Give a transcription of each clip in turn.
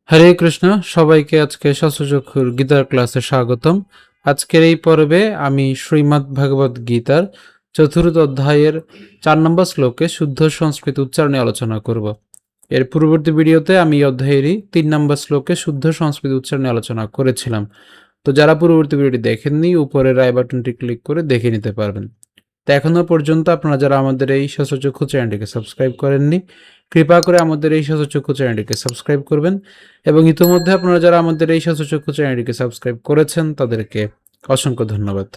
হরে কৃষ্ণ, সবাইকে আজকে শাস্ত্রচক্ষুর গীতার ক্লাসে স্বাগতম। আজকের এই পর্বে আমি শ্রীমদ্ ভগবদ গীতার চতুর্থ অধ্যায়ের 4 নম্বর শ্লোকে শুদ্ধ সংস্কৃত উচ্চারণে আলোচনা করব। এর পূর্ববর্তী ভিডিওতে আমি এই অধ্যায়েরই 3 নম্বর শ্লোকে শুদ্ধ সংস্কৃত উচ্চারণে আলোচনা করেছিলাম। তো যারা পূর্ববর্তী ভিডিওটি দেখেননি, উপরের আই বাটনটি ক্লিক করে দেখে নিতে পারবেন। তো এখনো পর্যন্ত আপনারা যারা আমাদের এই শাস্ত্রচক্ষু চ্যানেলটিকে সাবস্ক্রাইব করেননি, কৃপা করে আমাদের এই শাস্ত্রচক্ষু চ্যানেলটিকে সাবস্ক্রাইব করবেন, এবং ইতিমধ্যে আপনারা যারা আমাদের এই শাস্ত্রচক্ষু চ্যানেলটিকে সাবস্ক্রাইব করেছেন তাদেরকে অসংখ্য ধন্যবাদ।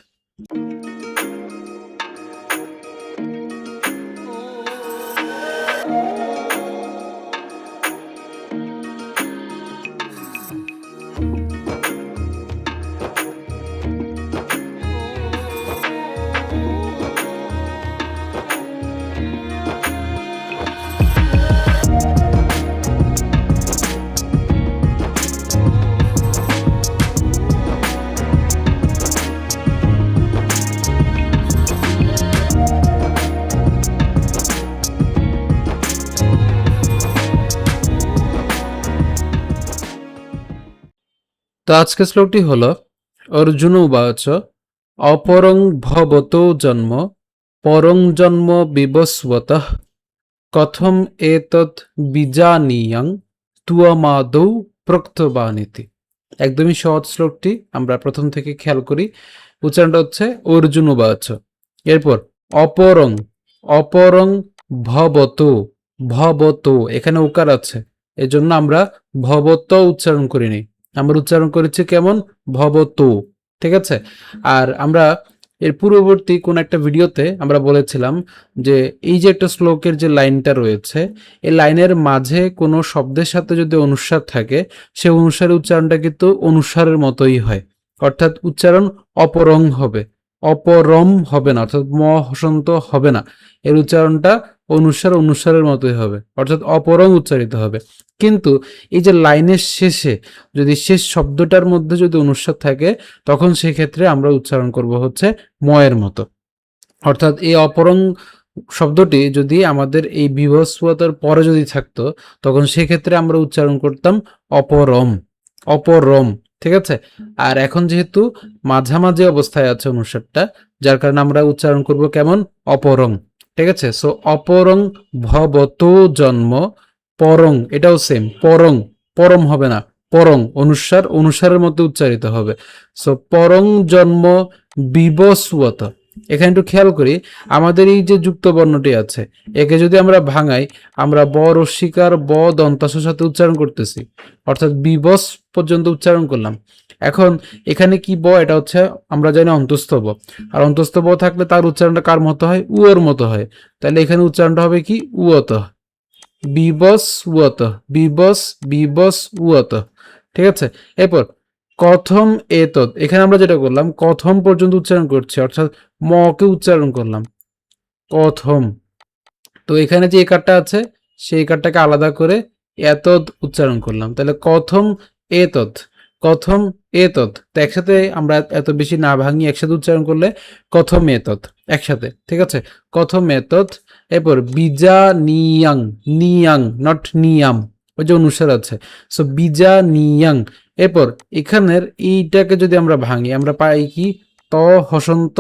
তো আজকের শ্লোকটি হলো অর্জুন উবাচ অপরং ভবতো জন্ম পরং জন্ম বিবস্বতঃ কথম এতৎ বিজানীয়ং তুয়মাদৌ প্রক্তবানিতি। একদমই সহজ শ্লোকটি, আমরা প্রথম থেকে খেয়াল করি। উচ্চারণটা হচ্ছে অর্জুন উবাচ, এরপর অপরং, অপরং ভবতো, ভবতো এখানে উকার আছে, এজন্য আমরা ভবত উচ্চারণ করিনি, আমরা উচ্চারণ করেছি কেমন, ভবতো। ঠিক আছে। আর আমরা এর পূর্ববর্তী কোন একটা ভিডিওতে আমরা বলেছিলাম যে এই যে একটা শ্লোকের যে লাইনটা রয়েছে, এই লাইনের মাঝে কোনো শব্দের সাথে যদি অনুস্বার থাকে, সে অনুসারের উচ্চারণটা কিন্তু অনুসারের মতোই হয়, অর্থাৎ উচ্চারণ অপরং হবে, অপরম হবে না, অর্থাৎ ম হসন্ত হবে না। এর উচ্চারণটা অনুসার অনুসারের মতোই হবে, অর্থাৎ অপরং উচ্চারিত হবে। কিন্তু এই যে লাইনের শেষে যদি শেষ শব্দটার মধ্যে যদি অনুস্বার থাকে, তখন সেক্ষেত্রে আমরা উচ্চারণ করব হচ্ছে ময়ের মতো। অর্থাৎ এই অপরং শব্দটি যদি আমাদের এই বিভস্বতার পরে যদি থাকতো, তখন সেক্ষেত্রে আমরা উচ্চারণ করতাম অপরম, অপরম। ঠিক আছে। আর এখন যেহেতু মাঝামাঝি অবস্থায় আছে অনুসারটা, যার কারণে আমরা উচ্চারণ করব কেমন, অপরং। ঠিক আছে। সো অপরং ভবতো জন্ম, পরং এটাও সেম, পরং, পরম হবে না, পরং অনুসার অনুসারের মধ্যে উচ্চারিত হবে। সো পরং জন্ম বিবস্বত। এখানে একটু খেয়াল করি, আমাদের এই যে যুক্ত বর্ণটি আছে, একে যদি আমরা ভাঙাই, আমরা ব রস্বীকার ব দন্তাসের সাথে উচ্চারণ করতেছি, অর্থাৎ বিবস পর্যন্ত উচ্চারণ করলাম। এখন এখানে কি ব, এটা হচ্ছে আমরা জানি অন্তস্থ ব, আর অন্তস্থ ব থাকলে তার উচ্চারণটা কার মতো হয়, উয়োর মতো হয়। তাহলে এখানে উচ্চারণটা হবে কি, উয়ত, বিবস উয়ত, বিবস বিবস উয়ত। ঠিক আছে। এরপর কথম এতৎ, এখানে আমরা যেটা করলাম কথম পর্যন্ত উচ্চারণ করছি, অর্থাৎ ম কে উচ্চারণ করলাম, কথম। তো এখানে যে একারটা আছে, সেই একারটাকে আলাদা করে এতৎ উচ্চারণ করলাম, তাহলে কথম এতৎ, কথম এতৎ। তো একসাথে আমরা এত বেশি না ভাঙি, একসাথে উচ্চারণ করলে কথম এতৎ, একসাথে। ঠিক আছে। কথম এতৎ। এরপর বিজা নিয়াং, নিয়াং নট নিয়াম, ওই যে অনুসার আছে। সো বিজা নিয়াং। এরপর এখানের এইটাকে যদি আমরা ভাঙি, আমরা পাই কি, ত হসন্ত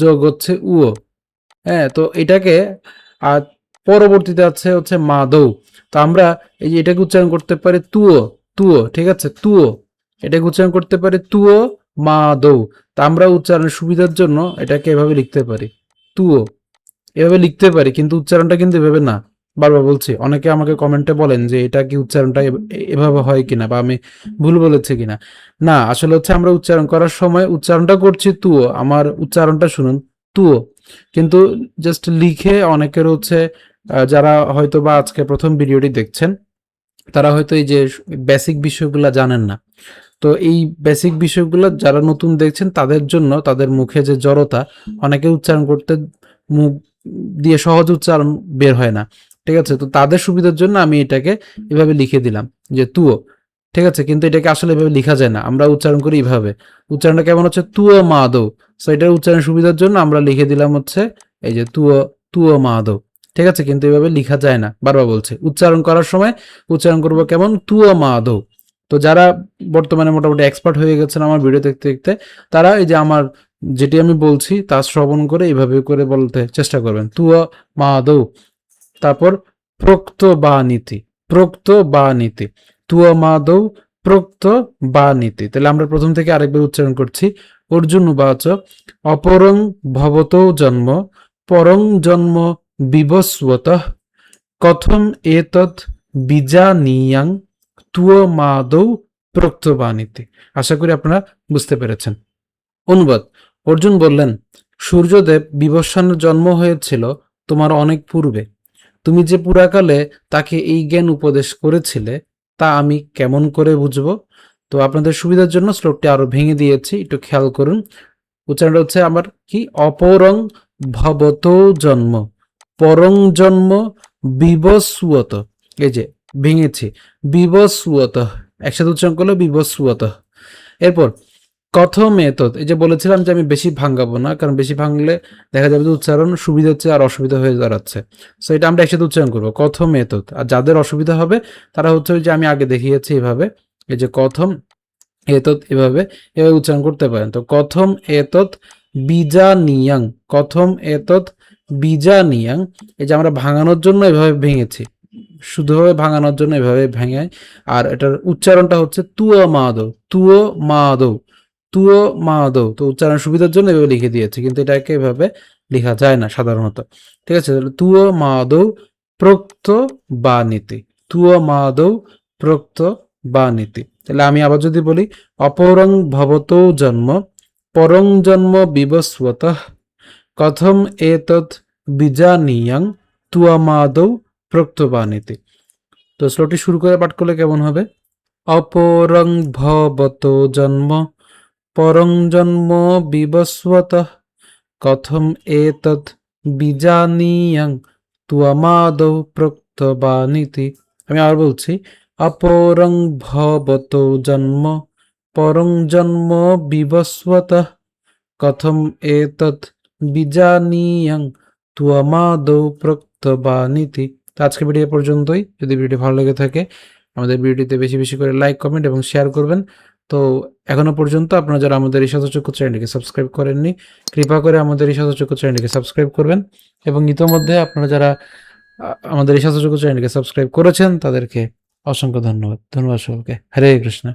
যোগ হচ্ছে উও। হ্যাঁ, তো এটাকে আর পরবর্তীতে আছে হচ্ছে মাদৌ। তো আমরা এই যে এটাকে উচ্চারণ করতে পারি তুও, তুও। ঠিক আছে, তুও, এটাকে উচ্চারণ করতে পারি তুও মাদৌ। তা আমরা উচ্চারণের সুবিধার জন্য এটাকে এভাবে লিখতে পারি, তুও, এভাবে লিখতে পারি, কিন্তু উচ্চারণটা কিন্তু এভাবে না। বারবার বলছি, অনেকে আমাকে কমেন্টে বলেন যে এটা কি উচ্চারণটা এভাবে হয় কিনা, বা আমি ভুল বলেছি কিনা। না, আসলে হচ্ছে আমরা উচ্চারণ করার সময় উচ্চারণটা করছি তুও, আমার উচ্চারণটা শুনুন, তুও। কিন্তু জাস্ট লিখে অনেকের হচ্ছে যারা হয়তো বা আজকে প্রথম ভিডিওটি দেখছেন, তারা হয়তো এই যে বেসিক বিষয়গুলো জানেন না। তো এই বেসিক বিষয়গুলো যারা নতুন দেখছেন তাদের জন্য, তাদের মুখে যে জড়তা, অনেকে উচ্চারণ করতে মুখ দিয়ে সহজ উচ্চারণ বের হয় না। ঠিক আছে। তো তাদের সুবিধার জন্য আমি এটাকে এভাবে লিখে দিলাম যে তুও। ঠিক আছে। কিন্তু এটাকে আসলে এভাবে লেখা যায় না, আমরা উচ্চারণ করি এইভাবে। উচ্চারণটা কেমন হচ্ছে, তুও মাদৌ। সো এটার উচ্চারণ সুবিধার জন্য আমরা লিখে দিলাম হচ্ছে এই যে তুও, তুও মাদৌ। ঠিক আছে, কিন্তু এভাবে লেখা যায় না, বারবার বলছে। উচ্চারণ করার সময় উচ্চারণ করবো কেমন, তুয়া মা দৌ। তো যারা বর্তমানে মোটামুটি এক্সপার্ট হয়ে গেছেন আমার ভিডিও দেখতে দেখতে, তারা এই যে আমার যেটি আমি বলছি তা শ্রবণ করে এইভাবে করে বলতে চেষ্টা করবেন, তুয়া মা দৌ। তারপর প্রোক্ত বা নীতি, প্রোক্ত বা নীতি, তুয়া মা দৌ প্রোক্ত বা নীতি। তাহলে আমরা প্রথম থেকে আরেকবার উচ্চারণ করছি। অর্জুন উবাচ অপরং ভবতো জন্ম পরং জন্ম বিবস্বতঃ কথম এতৎ বীজানীয়াং তুয়মাদৌ প্রোক্তবানীতি। আশা করি আপনারা বুঝতে পেরেছেন। অনুবাদ: অর্জুন বললেন, সূর্যদেব বিবস্বানের জন্ম হয়েছিল তোমার অনেক পূর্বে। তুমি যে পুরাকালে তাকে এই জ্ঞান উপদেশ করেছিলে তা আমি কেমন করে বুঝব? তো আপনাদের সুবিধার জন্য শ্লোকটি আরো ভেঙে দিয়েছি, একটু খেয়াল করুন। উচ্চারণটা হচ্ছে আমার কি, অপরং ভবত জন্ম পরং জন্ম বিবস্বত। এই যে ভেঙেছি, বিবস্বত, একসাথে উচ্চারণ করলে বিবস্বত। এরপর কথম এতৎ, এই যে বলেছিলাম যে আমি বেশি ভাঙাবো না, কারণ বেশি ভাঙলে দেখা যাবে যে উচ্চারণ সুবিধা হচ্ছে আর অসুবিধা হয়ে দাঁড়াচ্ছে। সো এটা আমরা একসাথে উচ্চারণ করবো, কথম এতৎ। আর যাদের অসুবিধা হবে তারা হচ্ছে ওই যে আমি আগে দেখিয়েছি এভাবে, এই যে কথম এতৎ, এভাবে এভাবে উচ্চারণ করতে পারেন। তো কথম এতৎ বীজানিয়াং, কথম এতৎ বীজানিয়াং, এই যে আমরা ভাঙানোর জন্য এভাবে ভেঙেছি, শুধুভাবে ভাঙানোর জন্য এভাবে ভেঙে। আর এটার উচ্চারণটা হচ্ছে তুয় মাদৌ, তুয় মাদৌ, তুয় মাদৌ। তো উচ্চারণ সুবিধার জন্য এভাবে লিখে দিয়েছি, কিন্তু এটাকে এভাবে লেখা যায় না সাধারণত। ঠিক আছে, তাহলে তুয় মাদৌ প্রোক্ত বা নীতি, তুয় মাদৌ প্রোক্ত বা নীতি। তাহলে আমি আবার যদি বলি, অপরং ভবতো জন্ম পরং জন্ম বিবস্বতঃ কথম এতৎ বীজানীয়াং তুয়ামাদৌ প্রোক্তবানীতি। তো শ্লোকটি শুরু করে পাঠ করলে কেমন হবে, অপরং ভবতো জন্ম পরং জন্ম বিবস্বতঃ কথম এতৎ বীজানীয়াং তুয়ামাদৌ প্রোক্তবানীতি। আমি আর বলছি, অপরং ভবতো জন্ম পরং জন্ম বিবস্বতঃ কথম এতৎ বীজানীয়াং তুয়ামাদৌ প্রোক্তবানীতি। তো আজকে ভিডিও পর্যন্তই। যদি ভিডিও ভালো লেগে থাকে আমাদের ভিডিওতে বেশি বেশি করে লাইক, কমেন্ট এবং শেয়ার করবেন। তো এখনো পর্যন্ত আপনারা যারা আমাদের এই শতচক্ষু চ্যানেলটিকে সাবস্ক্রাইব করেননি, কৃপা করে আমাদের এই শতচক্ষু চ্যানেলটিকে সাবস্ক্রাইব করবেন। এবং ইতোমধ্যে আপনারা যারা আমাদের এই শতচক্ষু চ্যানেলটিকে সাবস্ক্রাইব করেছেন তাদেরকে অসংখ্য ধন্যবাদ। ধন্যবাদ সকলকে। হরে কৃষ্ণ।